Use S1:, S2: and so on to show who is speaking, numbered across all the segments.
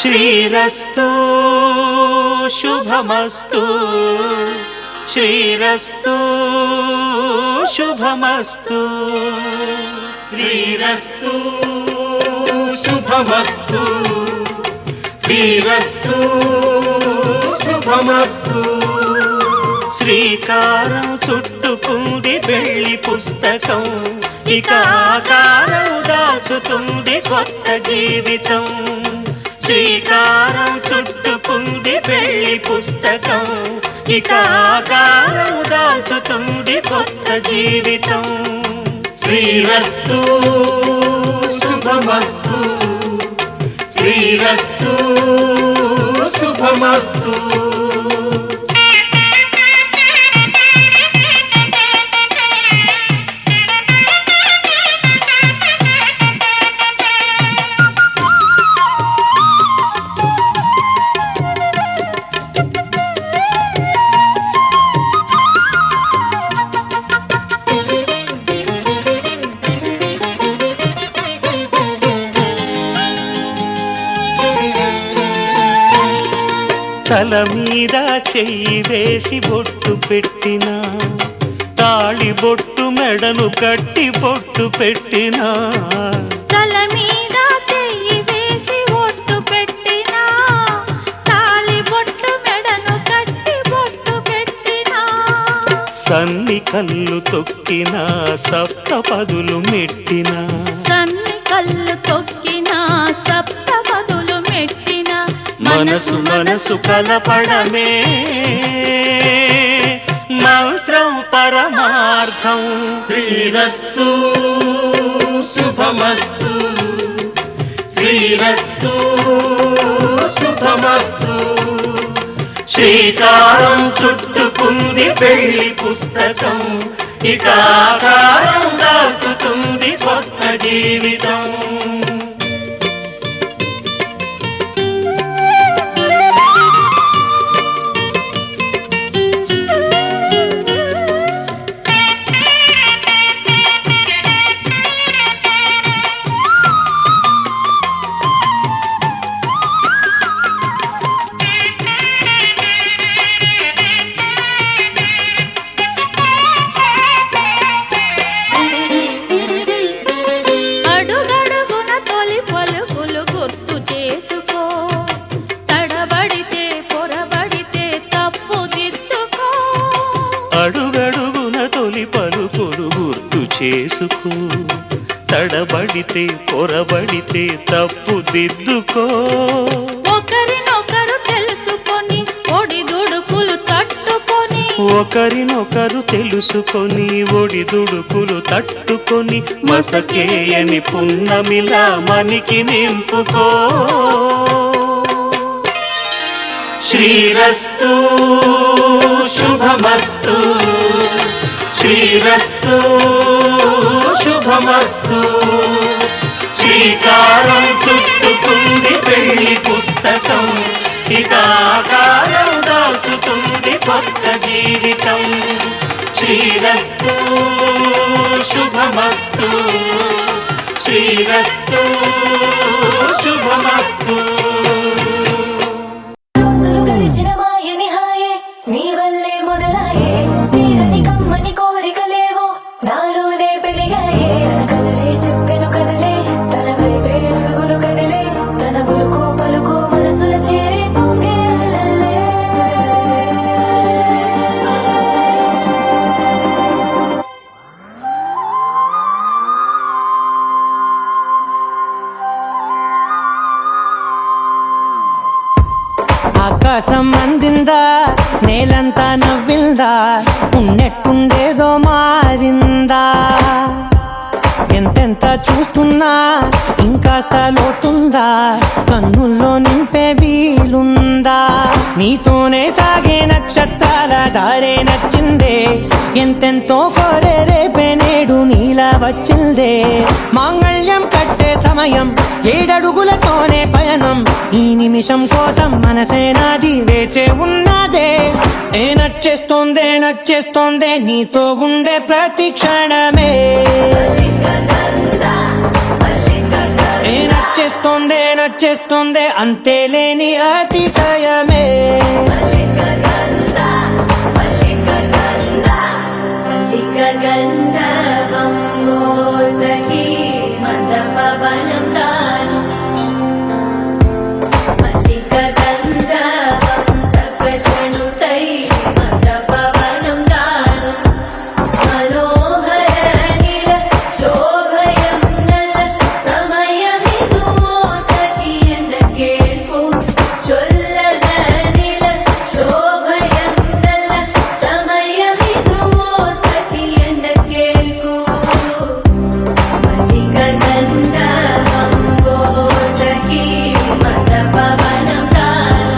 S1: శ్రీరస్తు శుభమస్తు శ్రీరస్తు శుభమస్తు
S2: శ్రీరస్తు శుభమస్తు శ్రీరస్తు శుభమస్తు
S1: శ్రీకారం చుట్టుకుంది పెళ్లి పుస్తకం ఇక ఆకారం దాచుతుంది కొత్త జీవితం శ్రీకారం చుట్టుకుంది పెళ్లి పుస్తకం ఇక ఆకారం దాచుతుంది కొత్త జీవితం
S2: శ్రీరస్తు శుభమస్తు శ్రీరస్తు శుభమస్తు
S1: తల మీద చెయ్యి వేసి బొట్టు పెట్టినా తాళి బొట్టు మెడను కట్టి బొట్టు పెట్టినా
S3: తల మీద చెయ్యి వేసి బొట్టు పెట్టినా తాళి బొట్టు మెడను కట్టి బొట్టు పెట్టినా
S1: సన్ని కళ్ళు తొక్కినా సప్త పదులు మెట్టినా
S3: సన్ని కళ్ళు తొక్కినా సప్త పదులు మెట్టినా
S1: మనసు మనసు కలపడమే మంత్రం పరమార్థం
S2: శ్రీరస్తు శుభమస్తు శ్రీరస్తు శుభమస్తు
S1: శ్రీకారం చుట్టుకుంది పెళ్లి పుస్తకం ఇక ఆకారం దాచుతుంది కొత్త జీవితం అడుగడుగున తొలి పలుకులు గుర్తు చేసుకో తడబడితే పొరబడితే తప్పు దిద్దుకో
S3: ఒకరినొకరు తెలుసుకొని ఒడిదుడుకులు తట్టుకొని
S1: ఒకరినొకరు తెలుసుకొని ఒడిదుడుకులు తట్టుకొని మసకేయని పున్నమిలా మనికి నింపుకో శ్రీరస్తు శుభమస్తు శ్రీరస్తు శుభమస్తు శ్రీకారం చుట్టుకుంది పెళ్లి పుస్తకం ఇక ఆకారం దాచుతుంది కొత్త జీవితం శ్రీరస్తు శుభమస్తు శ్రీరస్తు శుభమస్తు
S4: నీ వల్లే మొదలాయే తీరని కమ్మని కోరికలేవో నాలోనే పెరిగాయే తన కదలే చెప్పెను కదలే తన వైపే అడుగులు కదిలే తన ఉలుకు పలుకు మనసుల చేరి పొంగేలల్లే
S5: ఆకాశం అందిందా నేలంతా నవ్విందా ఉన్నట్టుండేదో మారిందా ఎంతెంత చూస్తున్నా ఇంకాస్త లోతుందా కన్నుల్లో నింపే వీలుందా నీతోనే సాగే నక్షత్రాల దారే నచ్చిందే ఎంతెంతో కోరే రేపే నేడు నీలా వచ్చిందే మాంగళ్యం కట్టే సమయం 7 అడుగులతోనే పయనం ఈ నిమిషం కోసం మనసే నాది వేచే ఉన్నదే నచ్చేస్తోందే నీతో ఉండే ప్రతి క్షణమే నచ్చేస్తోందే నచ్చేస్తుంది అంతేలేని అతిశయమే
S4: మల్లిక గంధర్వం మోసకి మందపవనం తాను మల్లిక గంధర్వం తగ్గజనుతై మందపవనం తాను మనోహర నిల శోభయం నల సమయమిదు మోసకి ఎన్న కేಳ್ಕು చొల్లన నిల శోభయం నల సమయమిదు మోసకి ఎన్న కేಳ್కు మల్లిక గంధర్వం మోసకి మందపవనం తాను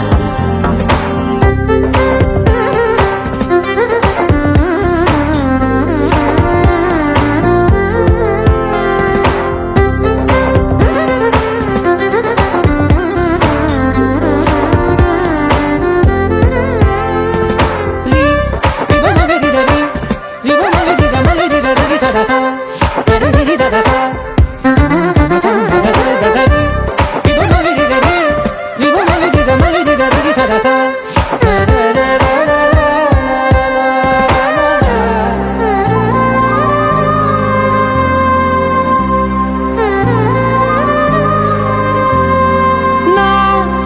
S5: నా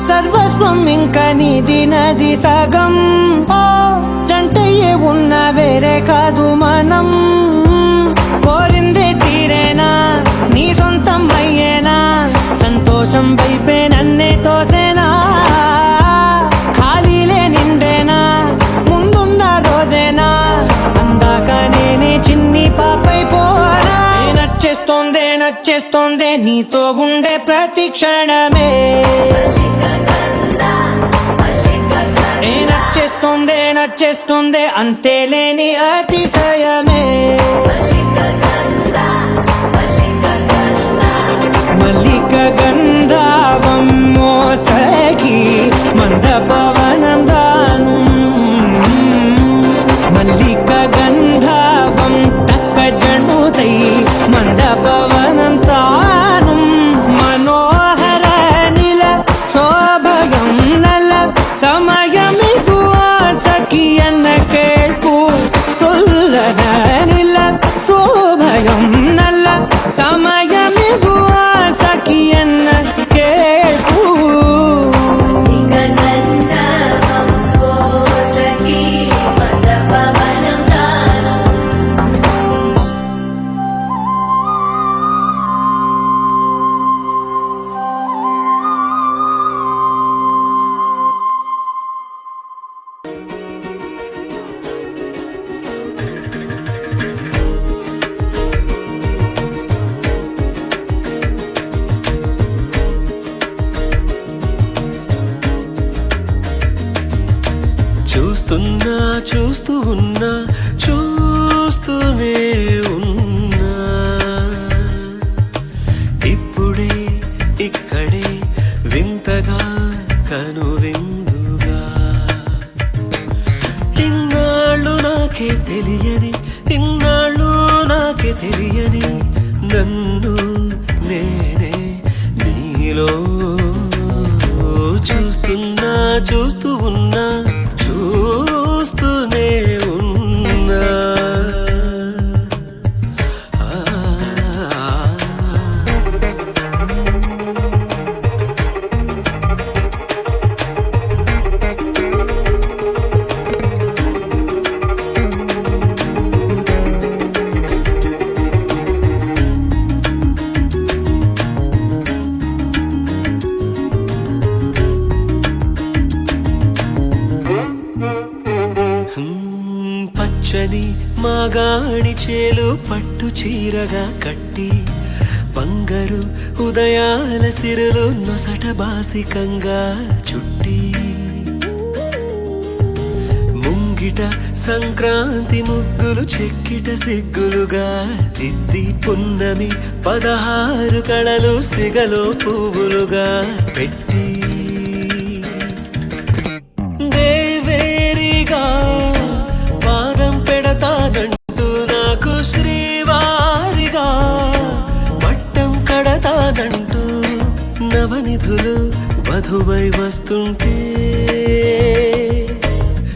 S5: సర్వస్వం ఇంకా నీది నది సగం ఓ జంటయ్యే ఉన్న వేరే కాదు మనం కోరిందే తీరేనా నీ సొంతం అయ్యేనా సంతోషం వైపే నన్నే తోసేనా ఖాళీలే నిండేనా ముందుందా రోజేనా అందాక నేనే చిన్ని పాపైపోనా నచ్చేస్తోందే నీతో ఉండే ప్రతి క్షణమే నచ్చేస్తోందే అంతేలేని అతిశయమే మల్లిక గంధర్వం మోసకి మందపవనం దాను మల్లిక గంధర్వం తక్కజనుతై మందపవనం తాను మనోహర నిల శోభయం నల సమయమిదు ఆసకి ఎన్న కేಳ್ಕು చొల్లన నిల శోభయం నల సమయమిదు ఆసకి ఎన్న కేಳ್కు
S4: గంధర్వం మోసకి మందపవనం తాను
S1: చూస్తూ ఉన్నా చూస్తూనే ఉన్నా ఇప్పుడే ఇక్కడే వింతగా కనువిందుగా ఇన్నాళ్ళు నాకే తెలియని నన్ను నేనే నీలో చూస్తూ ఉన్నా చూస్తూనే ఉన్నా పచ్చని మాగాణి చేలు పట్టు చీరగా కట్టి బంగారు ఉదయాల సిరులు నొసట బాసికంగా చుట్టి ముంగిట సంక్రాంతి ముగ్గులు చెక్కిట సిగ్గులుగా దిద్ది పున్నమి 16 కళలు సిగలో పువ్వులుగా పెట్టి దేవేరిగా పాదం పెడతానంటూ నాకు శ్రీవారిగా పట్టం కడతానంటూ నవనిధులు చేరువై వస్తుంటే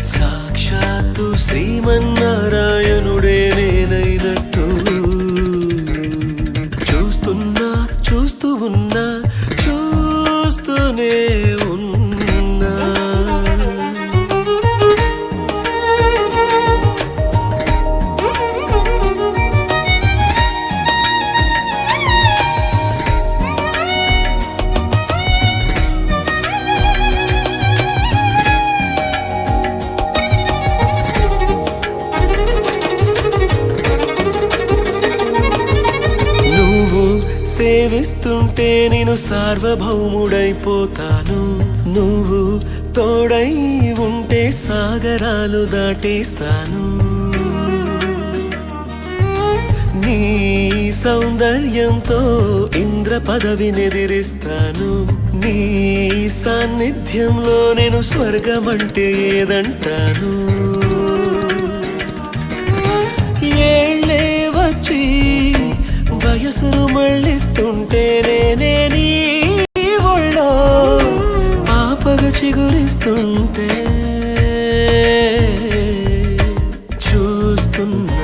S1: సాక్షాత్తు శ్రీమన్నారాయణుడే నేనైనట్టు చూస్తున్నా చూస్తూ ఉన్నా చూస్తూనే ఉన్నా సేవిస్తుంటే నేను సార్వభౌముడైపోతాను నువ్వు తోడై ఉంటే సాగరాలు దాటేస్తాను నీ సౌందర్యంతో ఇంద్ర పదవినెదిరిస్తాను నీ సాన్నిధ్యంలో నేను స్వర్గమంటే ఏదంటాను ఏళ్ళే వచ్చి వయసును మళ్ళిస్తుంటే నేనే నీ ఒళ్ళో పాపగా చిగురిస్తుంటే చూస్తున్నా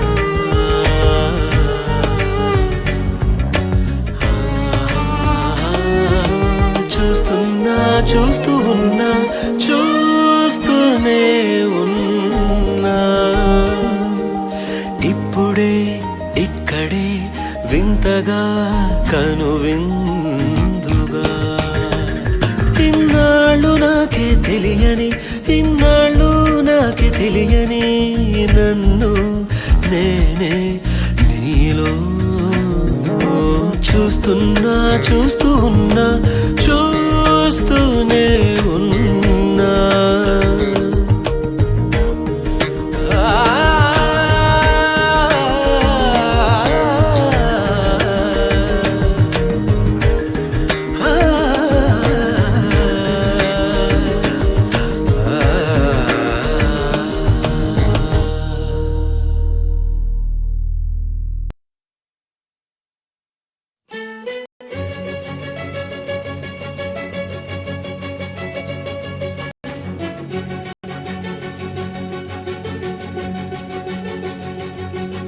S1: చూస్తున్నా చూస్తూ ఉన్నా చూస్తూనే ఉన్నా ఇప్పుడే ఇక్కడే వింతగా కనువిందుగా ఇన్నాళ్ళు నాకే తెలియని నన్ను నేనే నీలో చూస్తున్నా చూస్తూ ఉన్నా చూస్తూనే ఉన్నా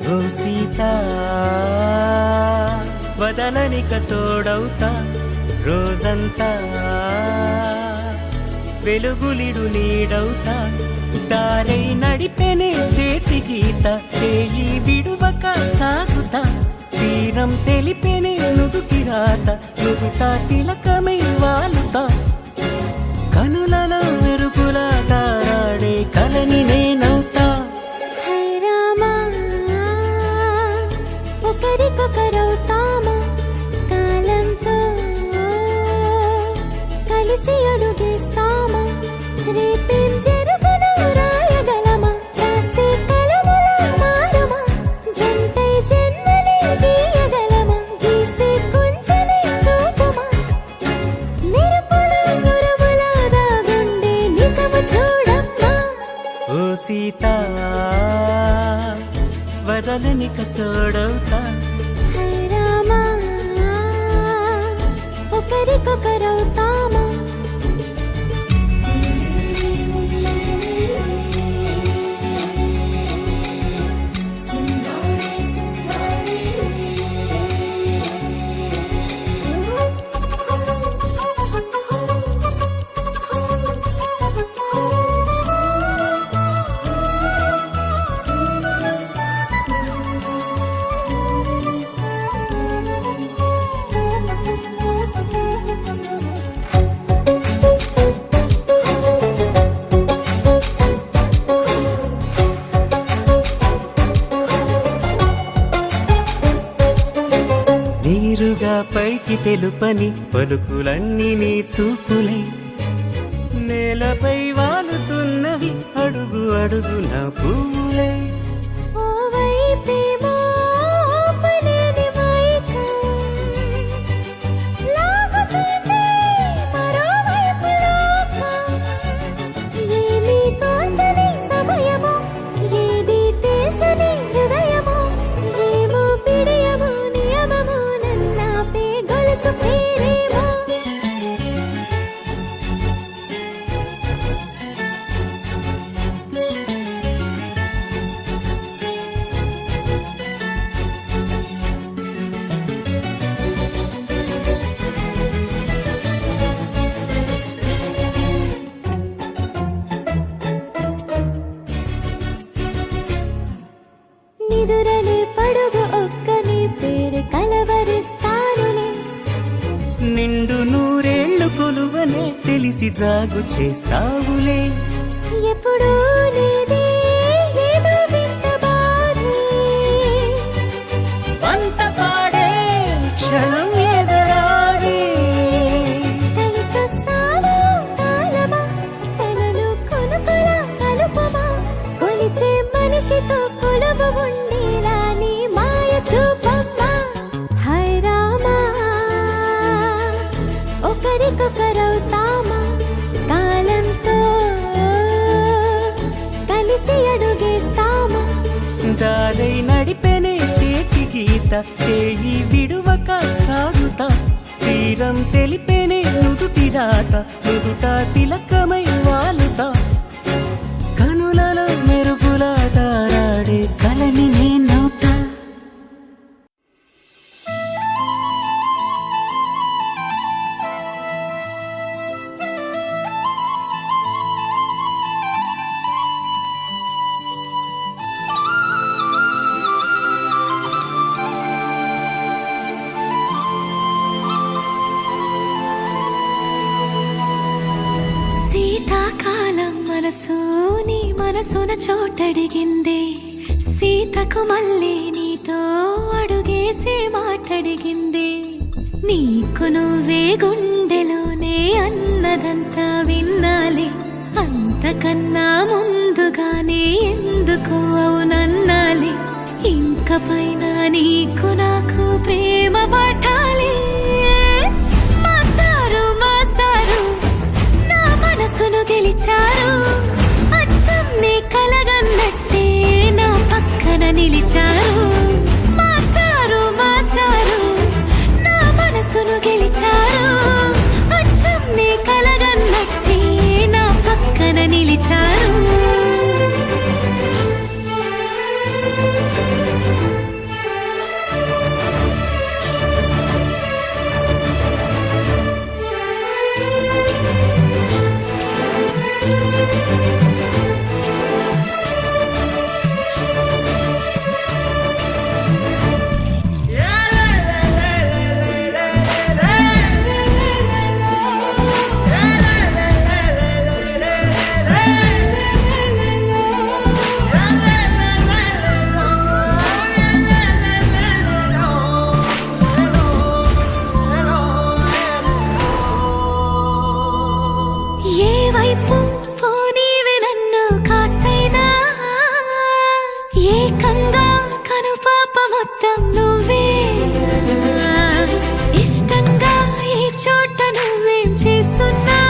S5: ఓ సీతా వదలనిక తోడవుతా రోజంతా వెలుగులిడు నీడవుతా దారై నడిపెనే చేతి గీత చేయి విడువక సాగుతా తీరం తెలిపెనే నుదుటి రాత నుదుట తిలకమై వాలుతా కనులలో మెరుపులా తారాడే కలని నేనవుతా
S4: ఒకరికొకరవుతామా కాలంతో కలిసి అడుగేస్తామా రేపేం జరుగునో రాయగలమా రాసే కలముల మారమా జంటై జన్మని గీయగలమా గీసే కొంచెని చూపుమా మెరుపుల మురముల దాగుండే నిజము చూడమ్మా
S5: ఓ సీతా వదలనిక తోడవుతా
S4: రామా ఒకరికొకరవుతామా
S5: నీరుగా పైకి తెలుపని పలుకులన్నీ నీ చూపులే నేలపై వాలుతున్నవి అడుగు అడుగు నా పూలే
S4: ఓవైపేమో ఆపలేని మైకం లాగుతుంది మరోవైపు లోకం ఏమీ తోచని సమయమో ఏది తేల్చని హృదయమో ఏమో పిడియమో నియమమో నన్నాపే గొలుసు పేరేమో ఎదురనే పడుగు ఒక్క నీ పేరు కలవరిస్తానులే.
S5: నిండు నూరేళ్లు కొలువనే తెలిసి జాగు చేస్తావులే.
S4: ఎప్పుడూ లేదే ఏదో వింత బాధే,
S5: వంత పాడే క్షణం ఎదురాడే.
S4: కలిసొస్తావా కాలమా, తనను కొనుకలా కలుపమా, కొలిచే మనిషితో కొలువు ఉండేలా నీ మాయ చూపమ్మా. హై రామా, ఒకరికొకరవుతామా, కాలంతో కలిసి అడుగేస్తామా.
S5: దారై నడిపెనే చేతి గీత, చేయి విడువక సాగుతా. తీరం తెలిపెనే నుదుటి రాత, నుదుట తిలకమై వాలుతా. కనులలో మెరుపుల దారాడే కలని నేనవుతా.
S4: శీతాకాలం మనసు నీ మనసున చోటడిగిందే, సీతకు మళ్ళీ నీతో అడుగేసి మాటడిగిందే. నీకు నువ్వే గుండెలోనే అన్నదంతా విన్నాలే, అంతకన్నా ముందుగానే ఎందుకు అవునన్నాలే. ఇంక పైన నీకు నాకు ప్రేమ పాఠాలే. మాస్టారు మాస్టారు నా మనసును గెలిచారు, అచ్చం నీ కలగన్నట్టే నా పక్కన నిలిచారు. మాస్టారు మాస్టారు నా మనసును గెలిచారు, అచ్చం నీ కలగన్నట్టే నా పక్కన నిలిచారు. ఏ వైపు పోనీవి నన్ను కాస్తైనా, ఏకంగా కనుపాప మొత్తం నువ్వేనా. ఇష్టంగా ఈ చోట నువ్వేం చేస్తున్నా,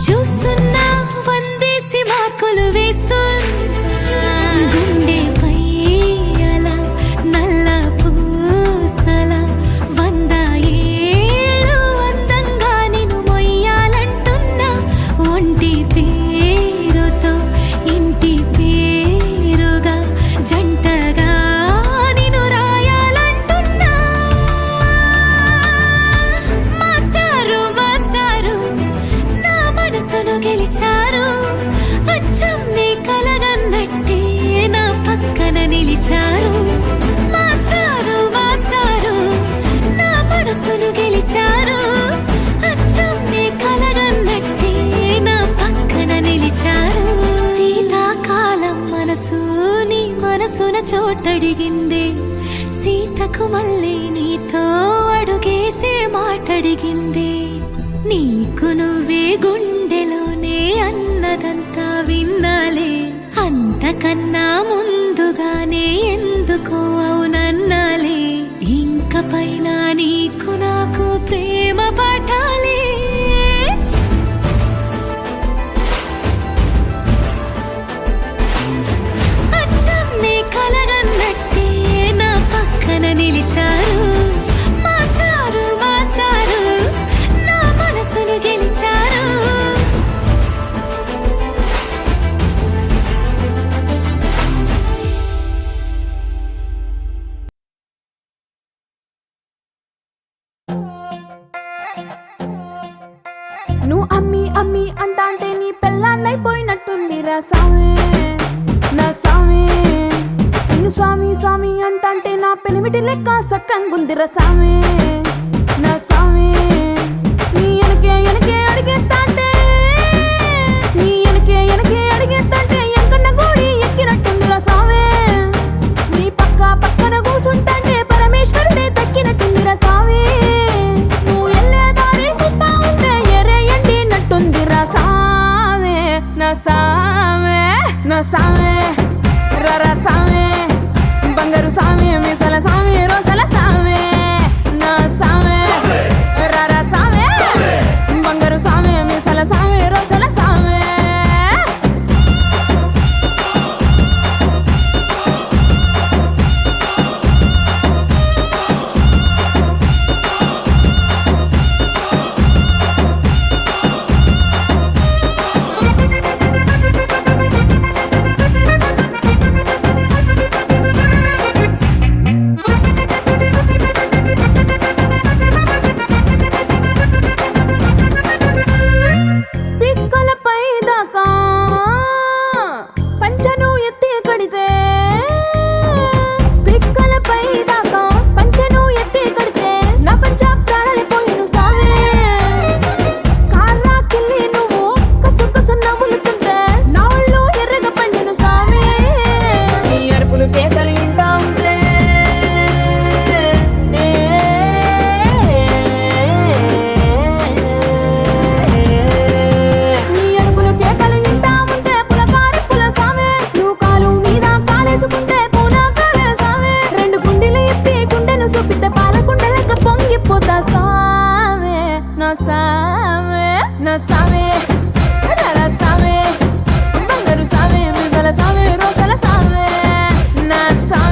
S4: చూస్తున్నా వందేసి మార్కులు వేస్తున్నా. గుండెపై అలా నల్ల పూసల 100 ఏళ్ళు అందంగా నిన్ను మొయ్యాలంటున్నా. ఒంటి పేరుతో ఇంటి పేరుగా జంటగా నిన్ను రాయాలంటున్నా. మాస్టారు మాస్టారు నా మనసును గెలిచారు, అచ్చం నీ కలగన్నట్టే నా పక్కన నిలిచారు. మాస్టారు మాస్టారు నా మనసును గెలిచారు, అచ్చం నీ కలగన్నట్టే నా పక్కన నిలిచారు. శీతాకాలం మనసు నీ మనసున చోటడిగిందే, సీతకు మళ్ళీ నీతో అడుగేసే మాటడిగిందే. నీకు నువ్వే గుండెలోనే అన్నదంతా విన్నాలే, అంతకన్నా ముందుగానే ఎందుకు అవునన్నాలే. ఇంక పైన నీకు నాకు ప్రేమ పాఠాలే. అచ్చం నీ కలగన్నట్టే నా పక్కన నిలిచారు. మాస్టారు మాస్టారు నా మనసును గెలిచారు.
S6: సామి అంటంటే నా పెనిమిటి లెక్క సక్కంగుందిర సామి నా సామి నీ ఎనకే అడిగేస్తాంటే నీ ఎనకే అడిగేస్తాంటే ఎంకన్న గోడి ఎక్కినట్టుందిర సామి నీ పక్కన కూసుంటాంటే పరమేశ్వరుడే దక్కినట్టుందిర సామి నువ్వు ఎల్లే దారి సుత్తా ఉంటే ఎరే ఎండినట్టుందిర సామి నా సామి నా సామి రర సామి బంగారు సామి మీసల సామి రోషల సామి నా సామి రర సామి బంగారు సామి మీసల సామి రోషల సామి పిక్కలపై దాకా పంచను ఎత్తి కడితే పిక్కలపై దాకా పంచను ఎత్తి కడితే నా పంచ ప్రాణాలు పోయిను సామే కాళ్ళ కిల్లి నువ్వు కసు నవ్వులుతుంటే నా ఒళ్ళు ఎర్రగా పండిను సామే నీ అరుపులు కేకలు వింటా ఉంటే నీ అరుపులు కేకలు వింటా ఉంటే పులకారి పుల సామే నువ్వు కాలు మీద కాలేసుకుంటే పూనాకాలే సామే రెండు గుండెలు ఎత్తి గుండెను చూపితే పాల గుండెలక పొంగిపోతా సామే నా సామే నా సామే రర సామే బంగారు సామే మిజల సామే రోషల సామే నా సామే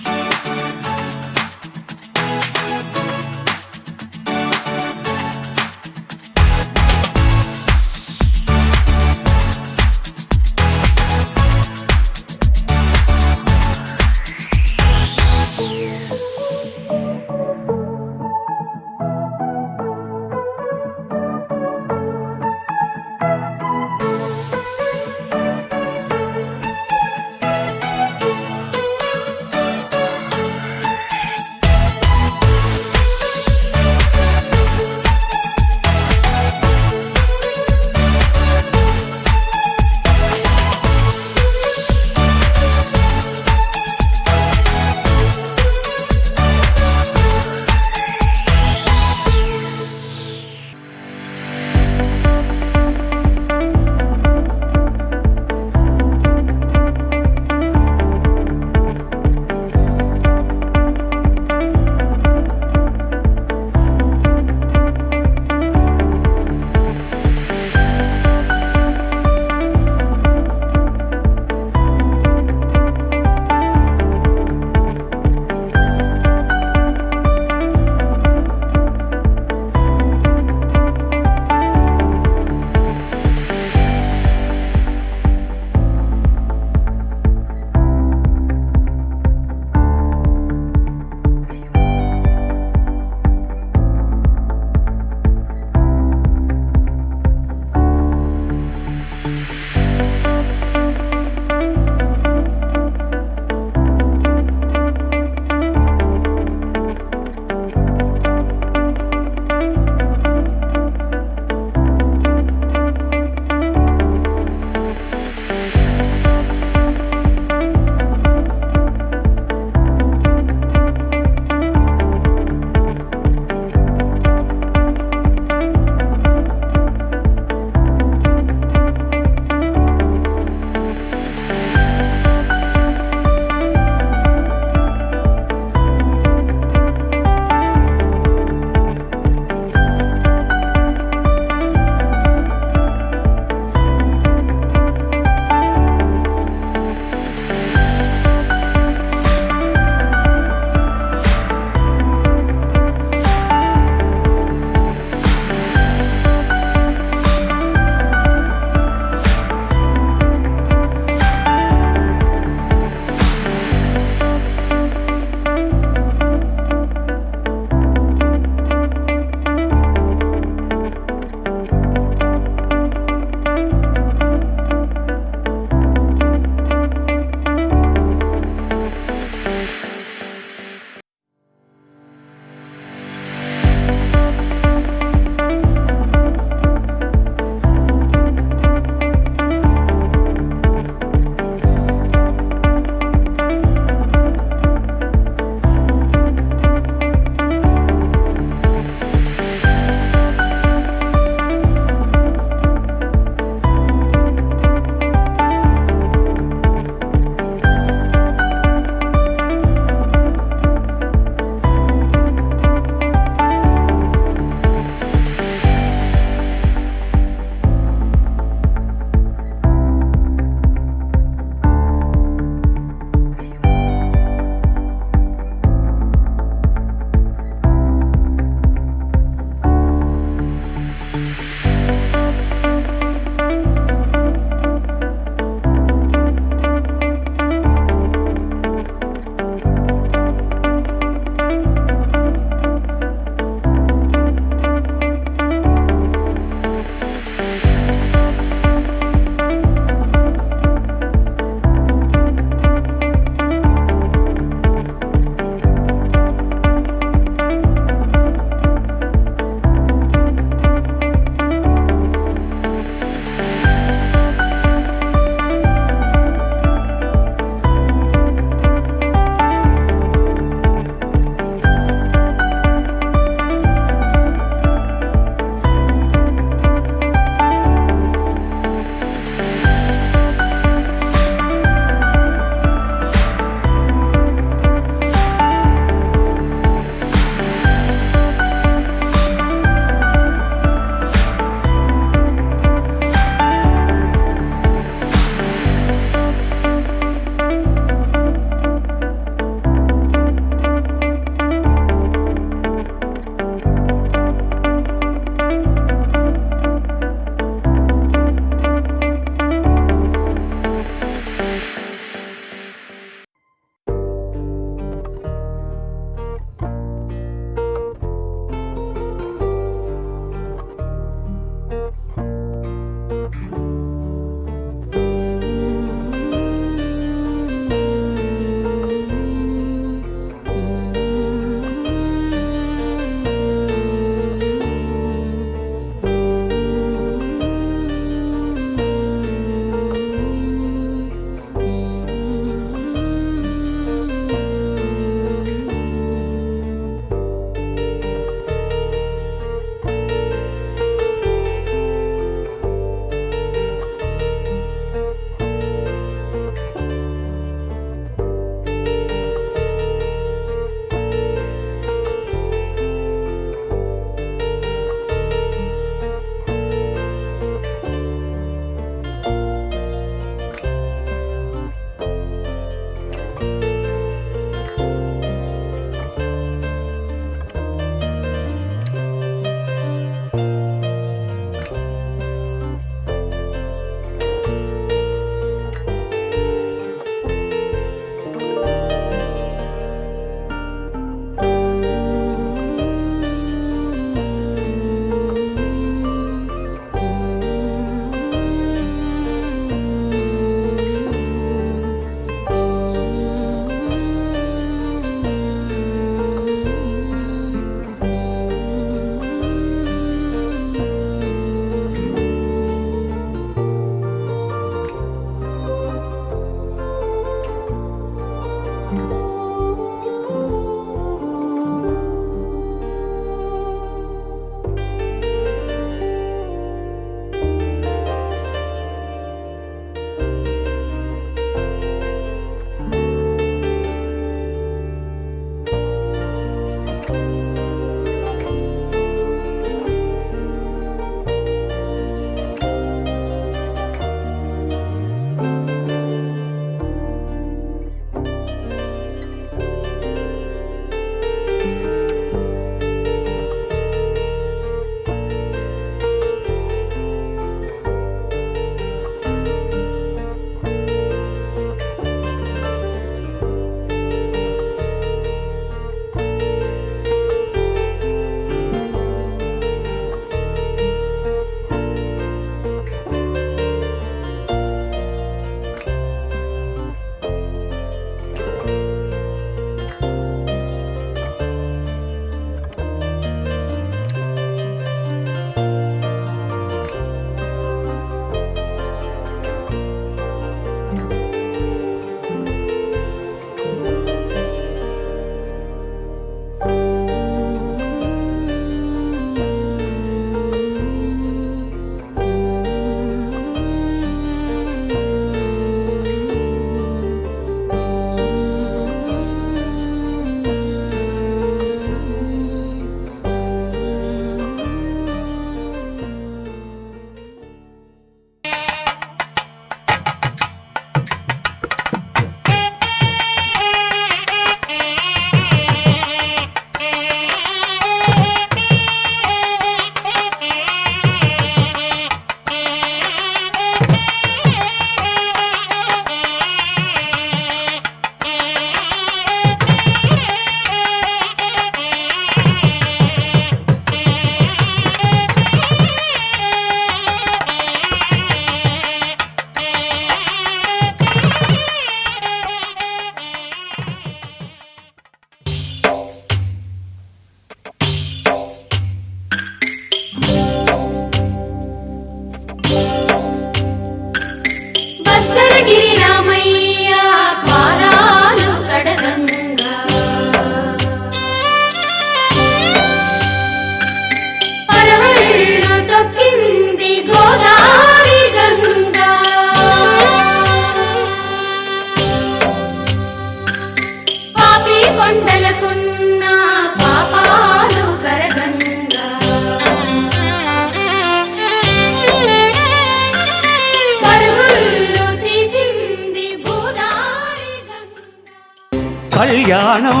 S5: కళ్యాణం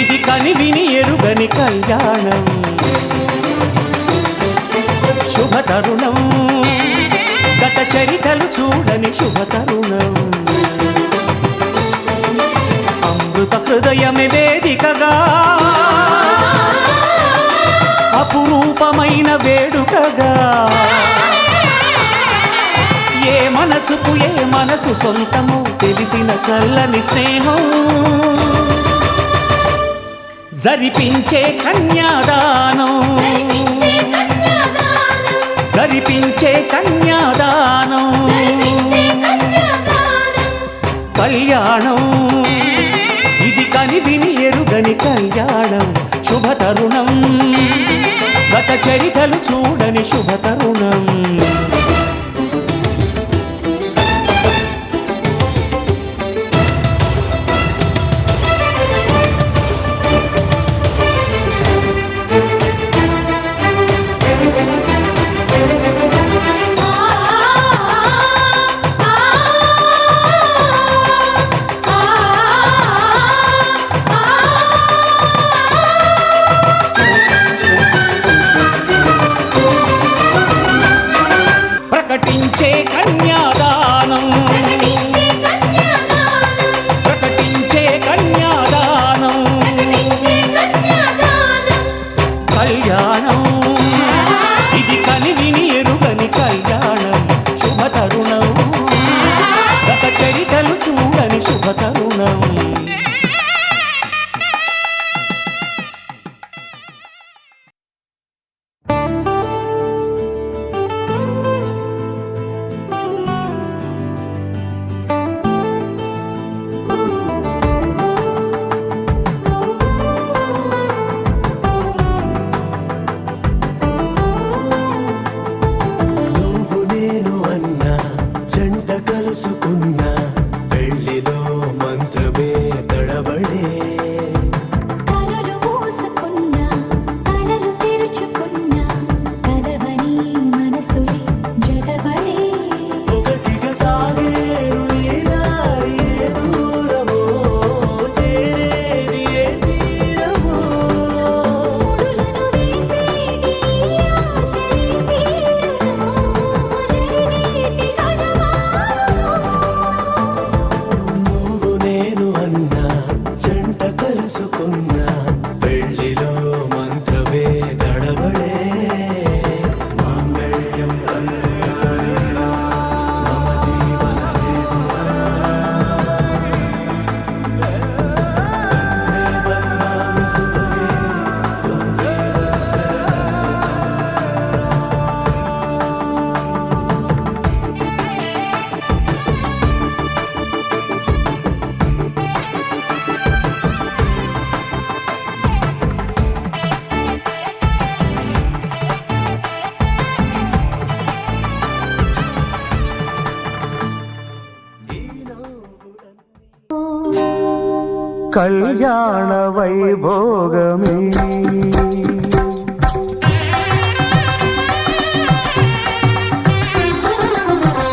S5: ఇది కనివిని ఎరుగని కళ్యాణం శుభతరుణం గత చరితలు చూడని శుభతరుణం అమృత హృదయమే వేదికగా అపురూపమైన వేడుకగా ఏ మనసుకు ఏ మనసు సొంతమో తెలిసిన చల్లని స్నేహం జరిపించే కన్యాదానం జరిపించే కన్యాదానం కళ్యాణం ఇది కనివిని ఎరుగని కళ్యాణం శుభతరుణం గత చరితలు చూడని శుభతరుణం ప్రకటించే కన్యాదానం ప్రకటించే కన్యాదానం కళ్యాణం ఇది కనివిని ఎరుగని కళ్యాణం శుభతరుణం గత చరితలు చూడని శుభతరుణం
S1: నువ్వు నేను అన్నా జంట కలుసుకున్నా పెళ్లిలో మంత్రమే తడబడే
S4: కనులు మూసుకున్నా కలలు తెరుచుకున్నా కలవని మనసులే జతబడే
S1: ఒకటిగా సాగేరు ఈ దారి ఏ దూరమో చేరేది ఏ తీరమో
S4: ముడులను వేసేటి ఆశలే తీరును జరిగేటి గడమారును
S1: నువ్వు నేను అన్నా జంట కలుసుకున్నా పెళ్లిలో మంత్రమే తడబడే మాంగళ్యం కళ్యాణేన మమ జీవన బంధామి సుభగే తుమ్ జీవ సరస్వతి
S5: కళ్యాణ వైభోగమే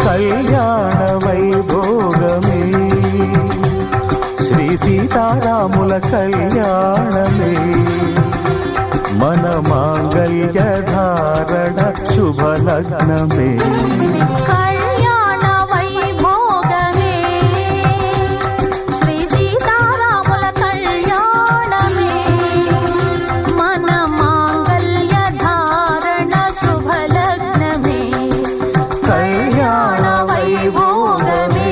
S5: కళ్యాణ వైభోగమే శ్రీ సీతారాముల కళ్యాణమే మన మాంగళ్య ధారణ శుభలగ్నమే
S3: కళ్యాణ వైభోగమే శ్రీ సీతారాముల కళ్యాణమే మన మాంగళ్య ధారణ శుభలగ్నమే
S5: కళ్యాణ
S3: వైభోగమే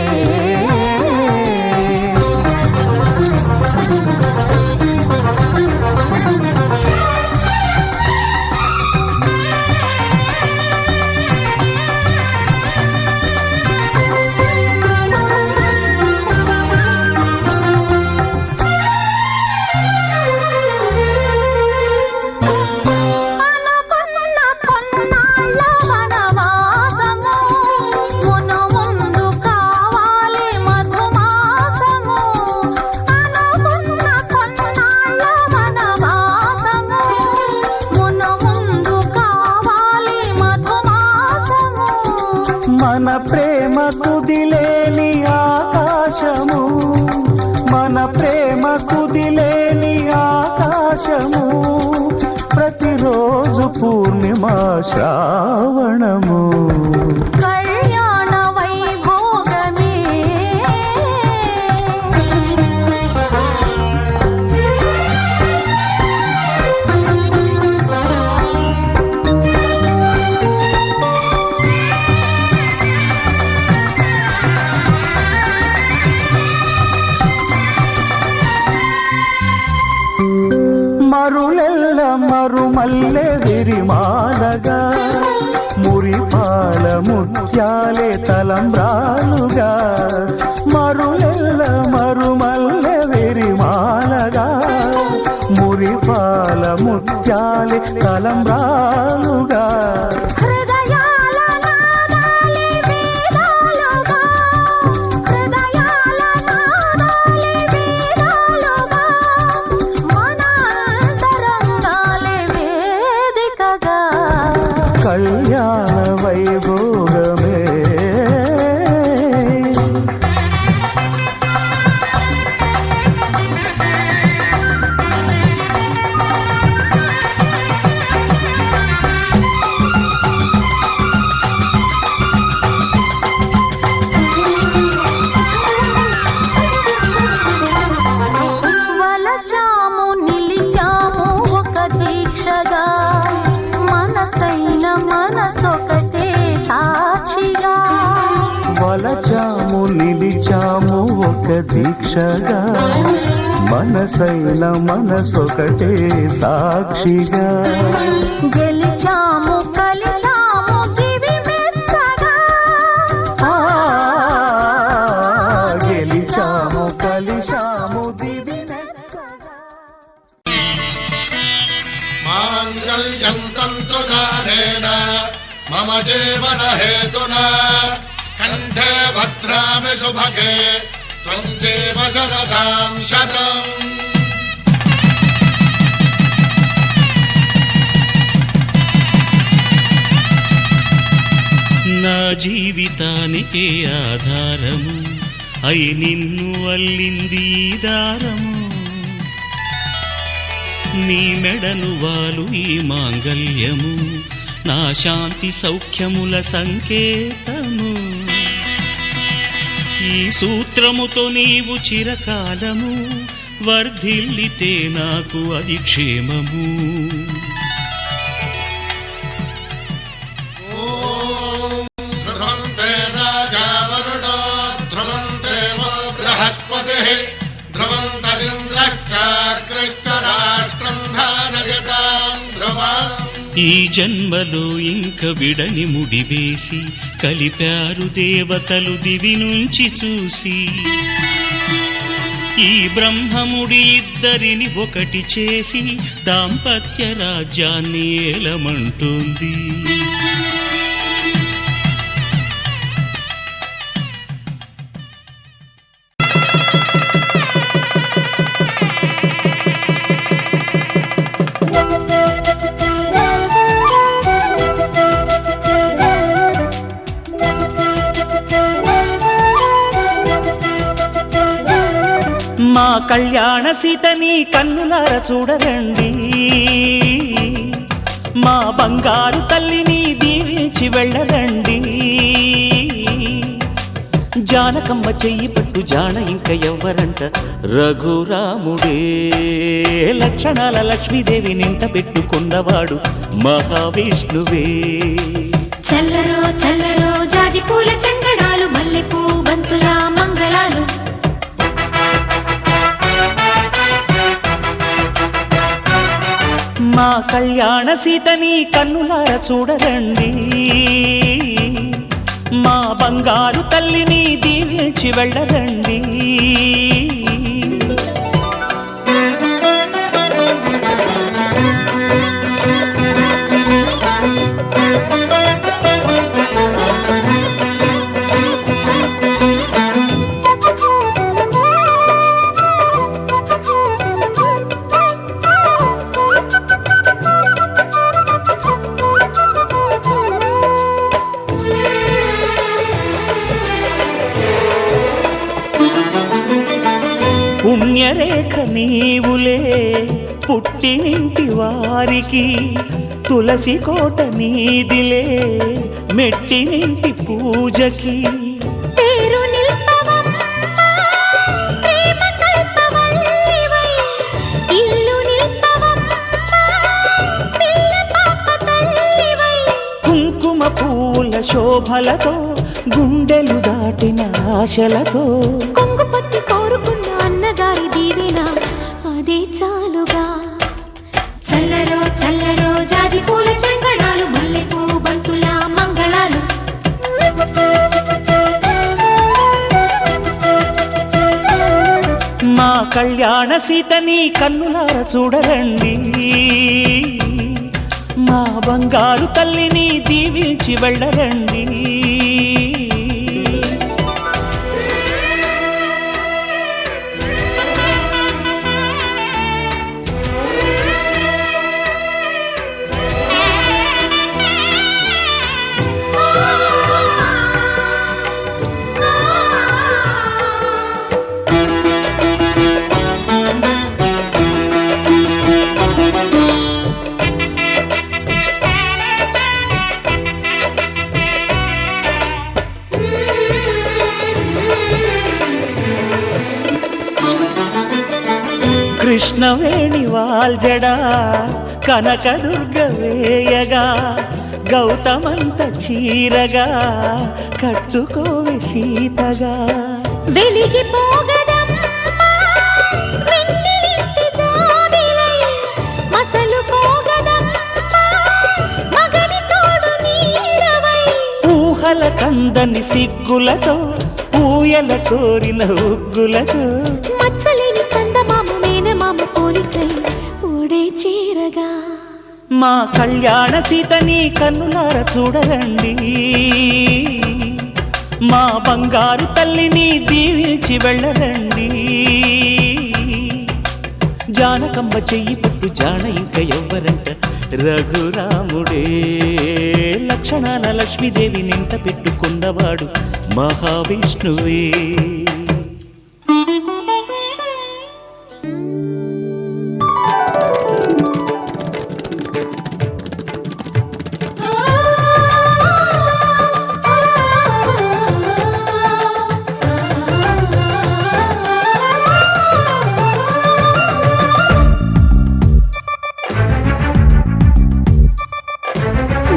S7: శ్రావణము
S3: కళ్యాణ వైభోగమే
S7: మరులెల్ల మరుమల్లె విరిమాలగా మురిపాల ముత్యాలే తలంబ్రాలుగా మరులెల్ల మరుమల్లె విరిమాలగా మురిపాల ముత్యాలే తలంబ్రాలుగా
S3: హృదయాల నాదాలే వేదాలుగా హృదయాల నాదాలే వేదాలుగా మన అంతరంగాలే వేదికగా
S7: కళ్యాణ వైభోగమే
S3: వలచాము నిలిచాము ఒక దీక్షగా మనసైన మనసొకటే సాక్షిగా
S7: వలచాము నిలిచాము ఒక దీక్షగా మనసైన మనసొకటే సాక్షిగా
S3: గెలిచాము కలిచాము దివి మెచ్చగా
S7: ఆ, గెలిచాము కలిశాము దివి మెచ్చగా
S2: మాంగళ్యం తంతునానేన మమ జీవన హేతునా కంఠే భద్రామి శుభగే త్వం జీవ శరదాం శతం.
S5: నా జీవితానికే ఆధారము అయి నిన్ను అల్లింది ఈ దారము నీ మెడను వాలు ఈ మాంగల్యము నా శాంతి సౌఖ్యముల సంకేతము ఈ సూత్రముతో నీవు చిరకాలము వర్ధిల్లితే నాకు అది క్షేమము
S2: ధ్రువంతే రాజా వరుణో ధ్రువంతే వో బృహస్పతిః ధ్రువంతరింద్రశ్చాగ్రశ్చ రాష్ట్రం ధారయతాం ధ్రువం.
S5: ఈ జన్మలో ఇంక విడని ముడివేసి కలిపారు దేవతలు దివి నుంచి చూసి ఈ బ్రహ్మముడి ఇద్దరిని ఒకటి చేసి దాంపత్య రాజ్యాన్ని ఏలమంటోంది మా కళ్యాణ సీతని కన్నులార చూడరండి మా బంగారు తల్లిని దీవించి వెళ్ళరండి జానకమ్మ చెయ్యి పట్టు జాన ఇంక ఎవ్వరంట రఘురాముడే లక్షణాల లక్ష్మీదేవి నింట పెట్టుకున్నవాడు మహావిష్ణువే
S4: చల్లరో చల్లరో జాజి పూల చందనాలు మల్లెపూ బంతుల మంగళాలు
S5: మా కళ్యాణ సీతని కన్నులార చూడరండి మా బంగారు తల్లిని దీవించి వెళ్ళరండి పుట్టినింటి వారికి తులసి కోట నీదిలే మెట్టినింటి పూజకి
S6: పేరు నిల్పవమ్మా, ప్రేమ కల్పవల్లివై. ఇల్లు నిల్పవమ్మా, పిల్ల పాప తల్లివై.
S5: కుంకుమ పూల శోభలతో గుండెలు దాటిన ఆశలతో
S6: కొంగు పట్టి కోరుకున్న అన్నగారి దీవెన అదే చాలుగా. చల్లరో చల్లరో జాజి పూల చంగడాలు, మల్లెపూ బంతుల మంగళాలు.
S5: మా కళ్యాణ సీతని కన్నులార చూడరండి, మా బంగారు తల్లిని దీవించి వెళ్ళరండి. కృష్ణవేణి వాల్జడా కనకదుర్గ వేయగా గౌతమంత చీరగా కట్టుకోవి సీతగా.
S6: వెలిగిపోగదమ్మా వెన్నెలింటి జాబిలై, మసలుకోగదమ్మా మగని తోడు నీడవై.
S5: ఊహల కందని సిగ్గులతో ఊయల కోరిన ఉగ్గులతో
S6: మచ్చలేని చందమామ మేనమామ పోలికై ఓడే చీరగా.
S5: మా కళ్యాణ సీతని కన్నులార చూడరండి, మా బంగారు తల్లిని దీవించి వెళ్ళరండి. జానకమ్మ చెయ్యి పట్టు జాన ఇంక ఎవ్వరంట రఘురాముడే. లక్షణాల లక్ష్మీదేవి నింట పెట్టుకున్నవాడు మహావిష్ణువే.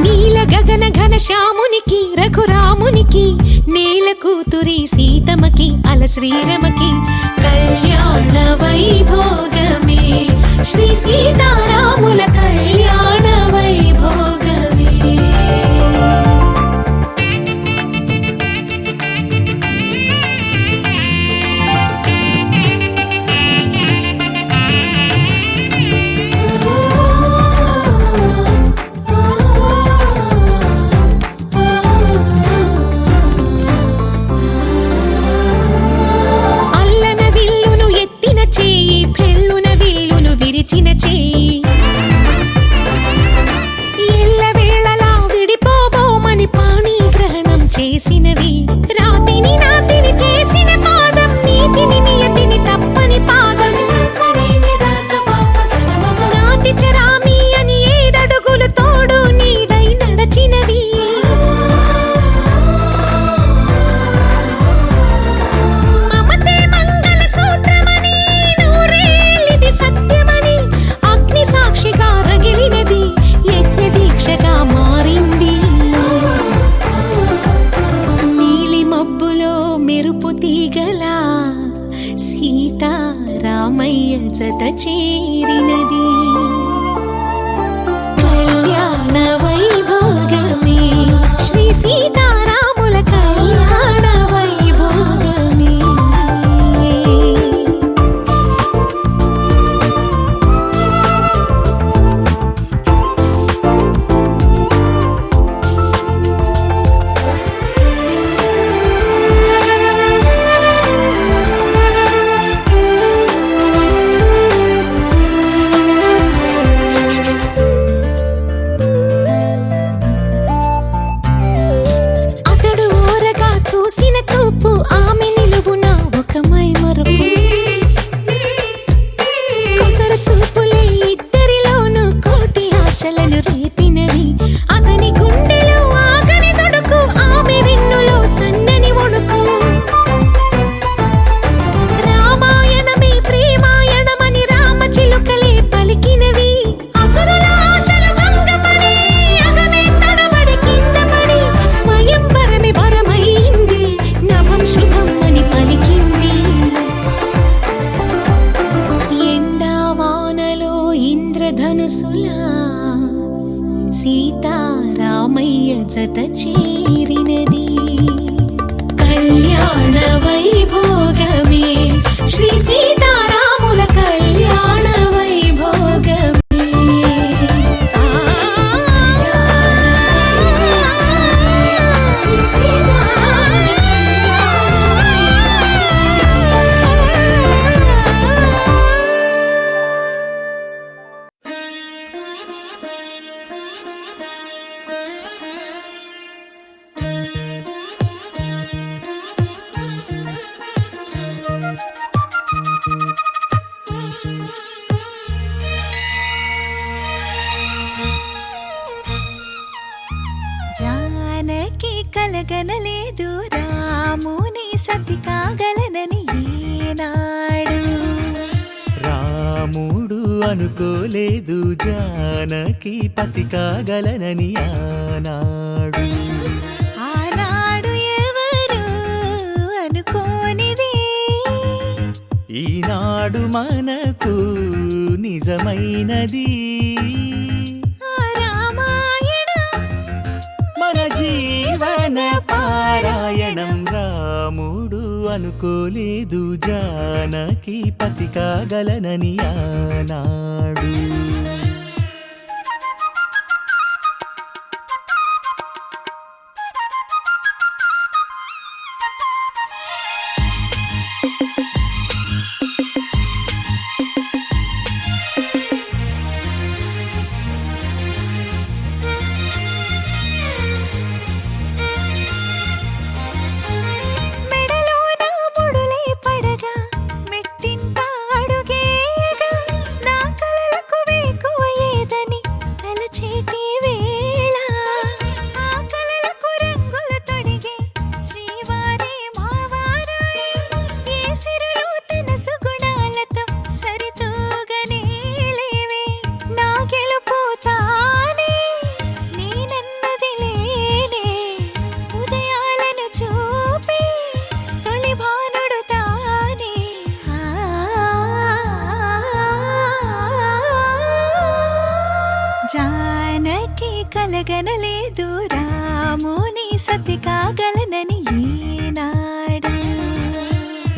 S6: నీల గగన ఘన శ్యామునికి రఘురామునికి, నేల కూతురి సీతమ్మకి అల శ్రీరమకి కళ్యాణ వైభోగమే. శ్రీ సీతారాముల కళ్యాణ వైభోగమే. అల్లన విల్లును ఎత్తిన చేయి, పెళ్ళు
S4: ఇంద్రధనుసులా సీతారామయ్య జత చేరినది కళ్యాణ వైభోగమే శ్రీ సీతారాముల కళ్యాణ వైభోగమే శ్రీ జానకి కలగనలేదు రాముని సతి కాగలనని ఈనాడు
S7: రాముడు అనుకోలేదు జానకి పతి కాగలనని ఆనాడు
S4: ఆనాడు ఎవరు అనుకోనిది
S7: ఈనాడు మనకు నిజమైనది మన జీవన పారాయణం రాముడు అనుకోలేదు జానకి పతి కాగలనని ఆనాడు
S4: జానకి కలగనలేదు రాముని సతి కాగలనని ఈనాడు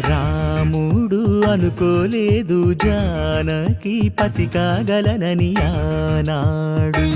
S7: రాముడు అనుకోలేదు జానకి పతి కాగలనని ఆనాడు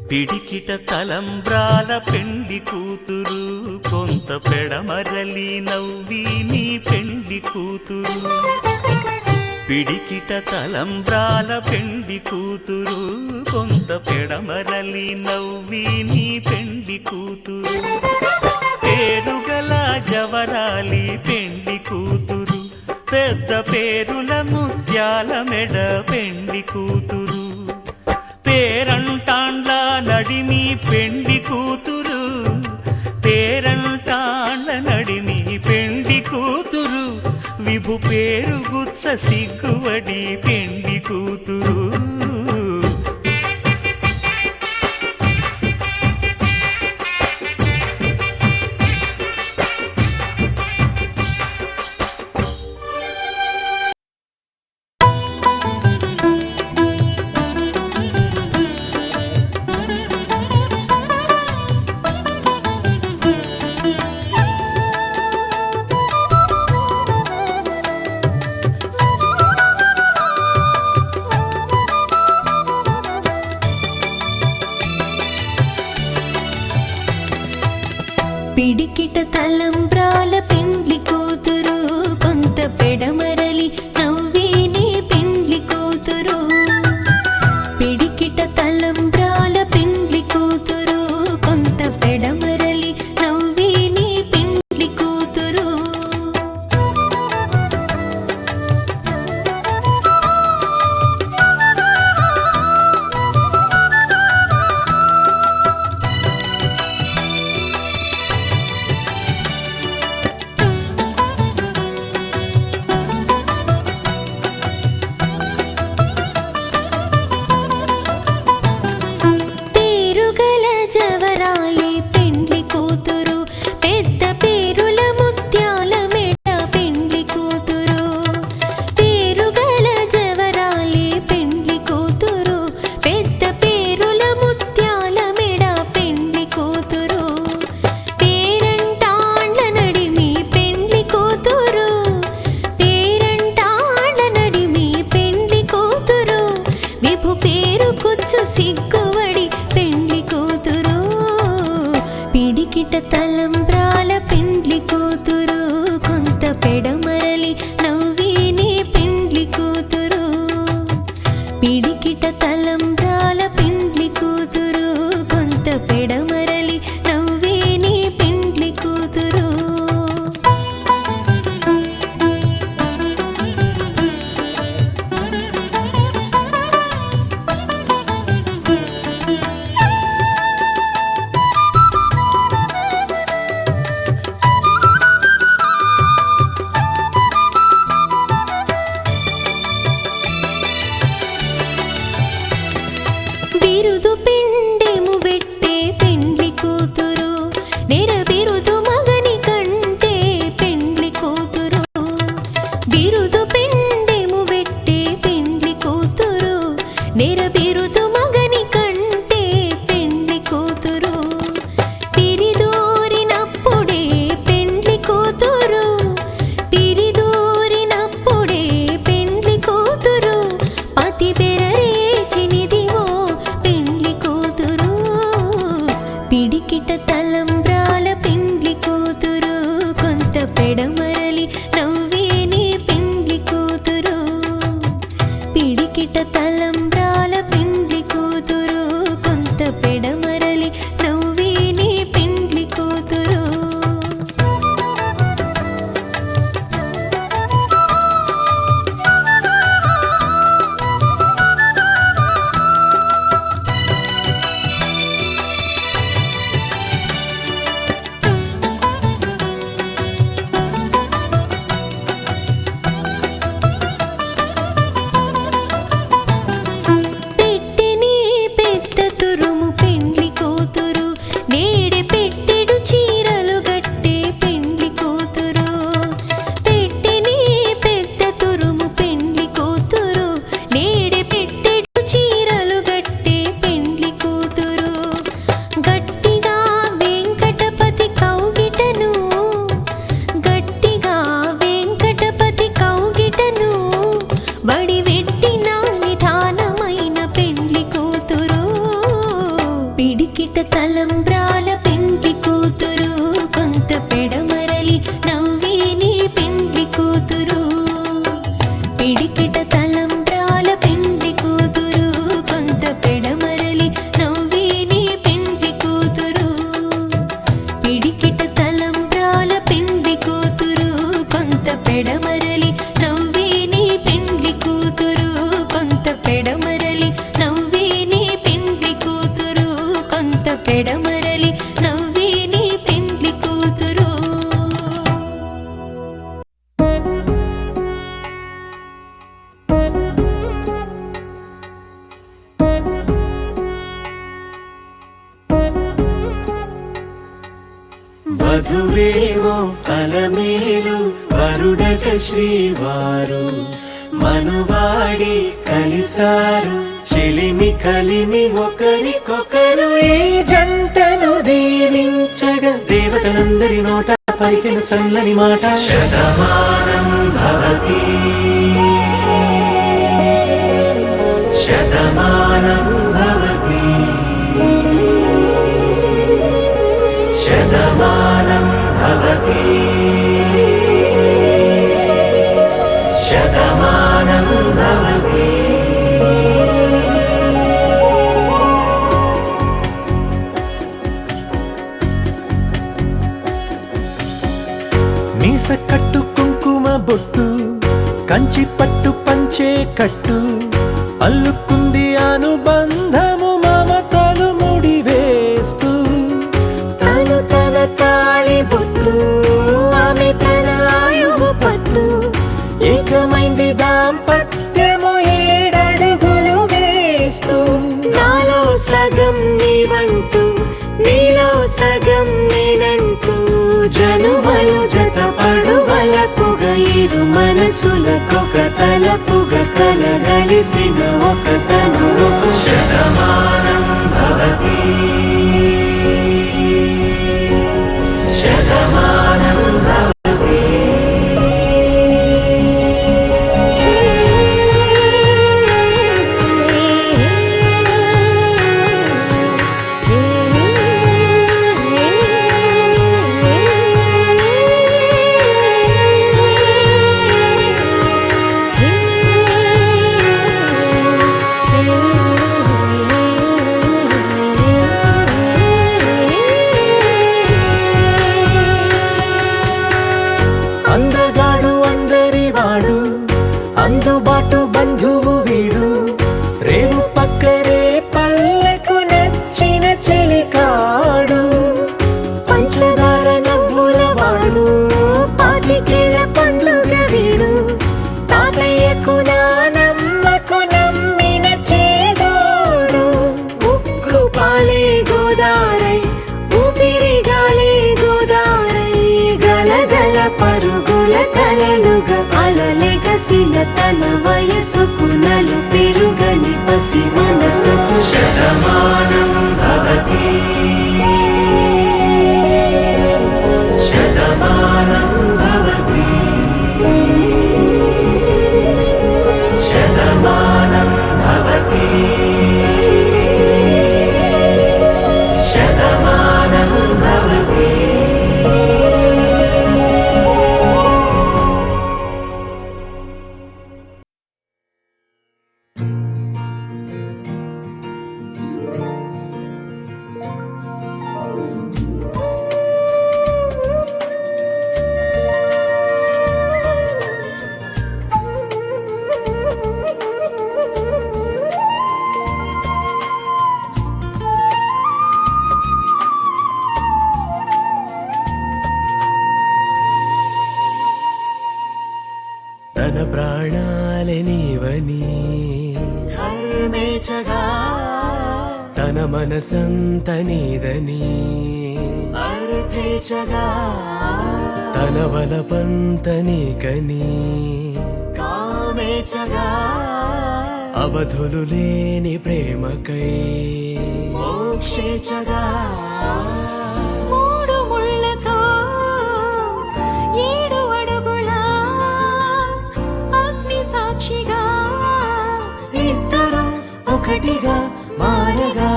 S7: పిడికిట తలంబ్రాల పెండ్లి కూతురు కొంత పెడమరలి నవ్వి నీ పెండ్లి కూతురు పిడికిట తలంబ్రాల పెండ్లి కూతురు కొంత పెడమరలి నవ్వి నీ పెండ్లి కూతురు పేరుగల జవరాలి పెండ్లి కూతురు పెద్ద పేరుల ముత్యాల మెడ పెండ్లి కూతురు పేరంటాండ్ల నడిమి పెండ్లి కూతురు పేరంటాండ్ల నడిమి పెండ్లి కూతురు విభు పేరు గుత్స సిగ్గువడి పెండ్లి కూతురు
S4: పిడికిట తలంబ్రాల పెండ్లి కూతురు కొంత పెడమరలి నవ్వేని పెండ్లి కూతురు పిడికిట తలంబ్రాల పెండ్లి కూతురు
S6: పిడికిట తలంబ్రాల పెండ్లి కూతురు కొంత పెడమరలి నవ్విని పెండ్లి కూతురు పిడికిట తలంబ్రాల పెండ్లి కూతురు కొంత పెడమరలి నవ్విని పెండ్లి కూతురు బిరుదు పిండెము పెట్టే పెండ్లి కూతురు నెర బిరుదు మగని కంటే పెండ్లి కూతురు బిరుదు పిండెము పెట్టే పెండ్లి కూతురు నెర బిరుదు మగని కంటే పెండ్లి కూతురు పిరిదూరినప్పుడే పెండ్లి కూతురు పిరిదూరినప్పుడే పెండ్లి కూతురు పతి బెరరేచినిదివో పెండ్లి కూతురు పిడికిట తలంబ్రాల పెండ్లి కూతురు కొంత పెడమరలి నవ్వేని పెండ్లి కూతురు పిడికిట తలంబ్రాల పెండ్లి కూతురు కొంత పెడమరలి నవ్వేని పెండ్లి కూతురు పెట్టెని పెద్ద తురుము పెండ్లి కూతురు నేడే పెట్టెడు చీరలు గట్టే పెండ్లి కూతురు పెట్టెని పెద్ద తురుము పెండ్లి కూతురు నేడే పెట్టెడు చీరలు గట్టే పెండ్లి కూతురు గట్టిగా వెంకటపతి కౌగిటను గట్టిగా వెంకటపతి కౌగిటను బడి వెట్టిన నిధానమైన పెండ్లి కూతురు పిడికిట తలంబ్రాల పెండ్లి కూతురు కొంత పెడమరలి నవ్వేని పెండ్లి కూతురు పిడికిట తలంబ్రాల పెండ్లి కూతురు కొంత పెడమరలి నవ్వేని పెండ్లి కూతురు పిడికిట తలంబ్రాల పెండ్లి కూతురు కొంత పెడమరలి నవ్వేని పెండ్లి కూతురు కొంత పెడమరలి నవ్వేని పెండ్లి కూతురు కొంత పెడమరలి నవ్వేని పెండ్లి కూతురు
S5: వధువేమో అలమేలు వరుడట శ్రీవారు మనువాడి కలిసారు చెలిమి కలిమి ఒకరికొకరు ఈ జంటను దీవించగా దేవతలందరి నోట పలికిన చల్లని మాట శతమానం భవతి శతమానం భవతి శతమానం భవతి శతమానం భవతి మీస కట్టు కుంకుమ బొట్టు కంచి పట్టు పంచే కట్టు అల్లుకుంది అనుబంధము మమతలు ముడివేస్తూ తను తన తాళి బొట్టు ఆమె తన ఆయువు పట్టు ఏకమైంది దాంపత్యము 7 అడుగులు వేస్తూ నాలో సగం నీవంటూ నీలో సగం నేనంటూ జనుమలు జతపడువలకుగా ఇరు మనసులకొక తలపుగా కలగలిసిన ఒక తనువు శతమానం భవతి శతమానం భవతి
S6: కలలుగా అలలెగసిన తన వయసుకు నలు పెరుగని పసి మనసుకు
S1: శతమానం భవతి శతమానం భవతి శతమానం భవతి శతమానం భవతి.
S8: తన ప్రాణాలే నీవని
S6: హర్మేచగా
S8: తన మనసంత నీదని
S6: అర్థేచగా
S8: తన వలపంత నీకని
S6: కామేచగా
S8: అవధులు లేని ప్రేమకై
S6: మోక్షేచగా మూడు ముళ్ళతో 7 అడుగుల అగ్ని సాక్షిగా
S8: ఇద్దరు ఒకటిగా మారగా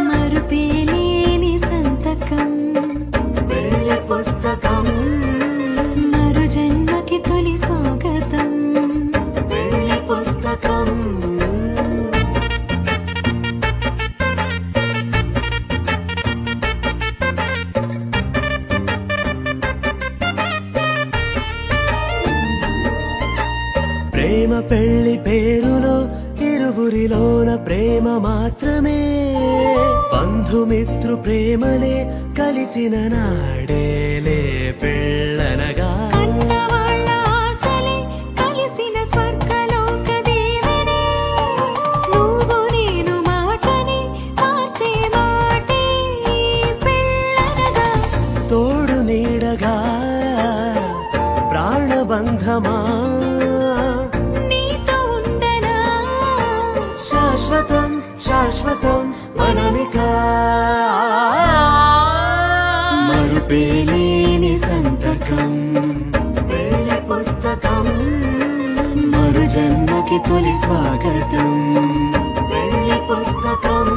S6: మరుపేలేని సంతకం
S8: వెళ్ళి పుస్తకం
S6: మరు జన్మకి తొలి స్వాగతం
S8: వెళ్ళి పుస్తకం ప్రేమ పెళ్లి పేరులో ఇరువురిలోన ప్రేమ మాత్రమే బంధుమిత్రు ప్రేమనే కలిసిన నాడేలే పెళ్ళనగా
S6: కన్నవాళ్ళ ఆశలే కలిసిన స్వర్గలోక దేవనే నువ్వు నేను మాటని మార్చే మాటే పెళ్ళనగా
S8: తోడు నీడగా ప్రాణబంధమా
S6: నీతో ఉండనా
S8: శాశ్వతం శాశ్వతం మనమికా మరుపేలేని సంతకం వెళ్ళి పుస్తకం మరు జన్మకి తొలి స్వాగతం వెళ్ళి పుస్తకం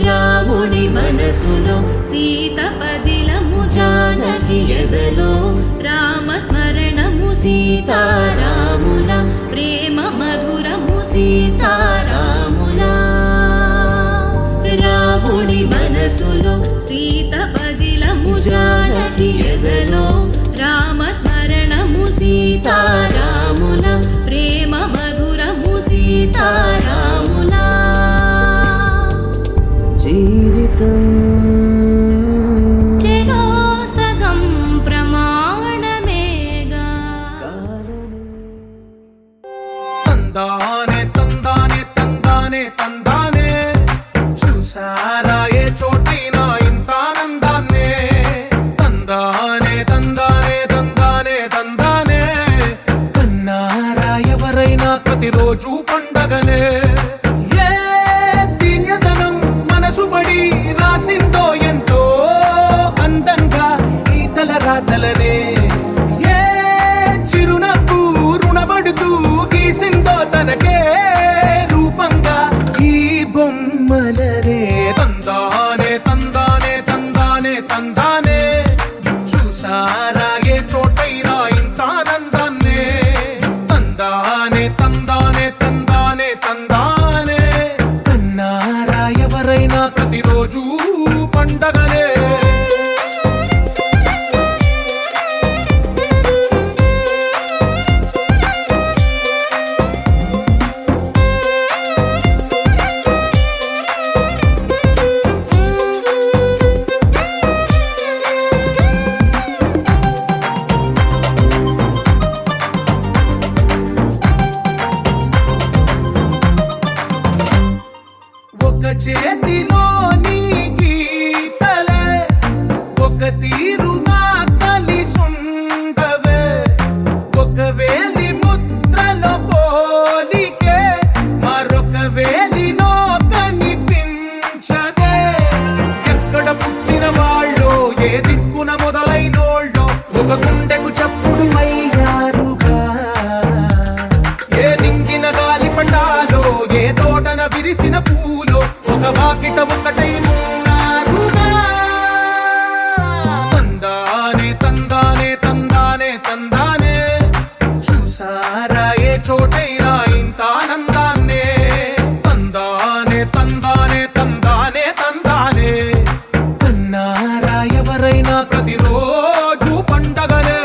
S6: రాముని మనసులో సీత పదిలము జానకి ఎదలో రామ స్మరణము సీతారాముల ప్రేమ మధురము సీతారాముల రాముని మనసులో సీత పదిలము జానకి ఎదలో రామ స్మరణము సీతారాముల ప్రేమ మధురము సీతారాముల
S8: జీవితం
S6: చెరో సగం ప్రమాణమేగా
S9: తందానే తందానే తందానే తందానే చూసారా ఏ చోటైనా ఇంత ఆనందాన్నే తందానే తందానే తందానే తందానే కన్నారా ఎవరైనా ప్రతిరోజు పండగనే ఏ తీయదనం మనసుపడి రాసిందో ఎంతో అందంగా ఈ తల రాతలనే ఏ చిరునవ్వు రుణపడుతూ ఒక తీరుగా కలిసుండవే ఒక వేలి ముద్రలో పోలికే మరొక వేలిలో కనిపించదే ఎక్కడ పుట్టిన వాళ్ళో ఏ దిక్కున మొదలైనోళ్ళో ఒక గుండెకు చప్పుడు అయ్యారుగా ఏ నింగిన గాలి పటాలో ఏ తోటన విరిసిన పూలో ఒక వాకిట ఒకటై ఉన్నారుగా తందానే తందానే తందానే తందానే చూసారా ఏ చోటైనా ఇంత ఆనందాన్నే తందానే తందానే తందానే తందానే అన్నారా ఎవరైనా ప్రతిరోజు పండగనే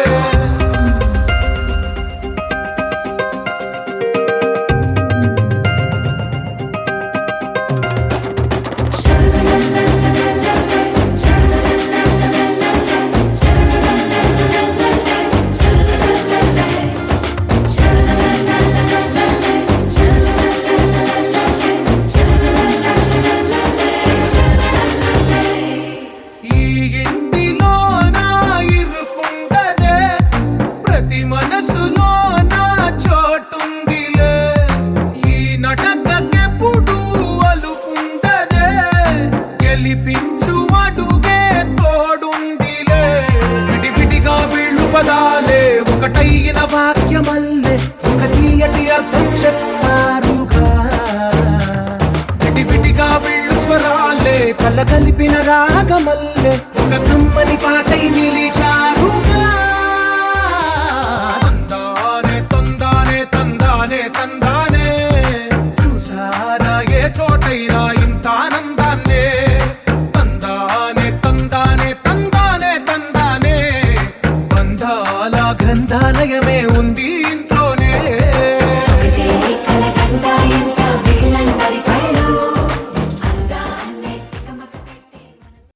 S9: ఈ ఇంటిలో నా ఇరుకుండదే ప్రతి మనసులో నా చోటుందిలే ఈ నటకెప్పుడు అలుకుండదే గెలిపించు అడుగే తోడుందిలే విడివిడిగా వీళ్ళు పదాలే ఒకటైన వాక్యమల్లే ఒక తీయటి అర్థం చెప్పారుగా విడివిడిగా వీళ్ళు స్వరాలే కల కలిపిన రాగమల్లే ఒక కమ్మని పాటై నిలిచారుగా తందానే తందానే తందానే తందానే చూసారా ఏ చోటైనా ఇంత ఆనందాన్నే తందానే తందానే తందానే తందానే బంధాల గ్రంథాలయమే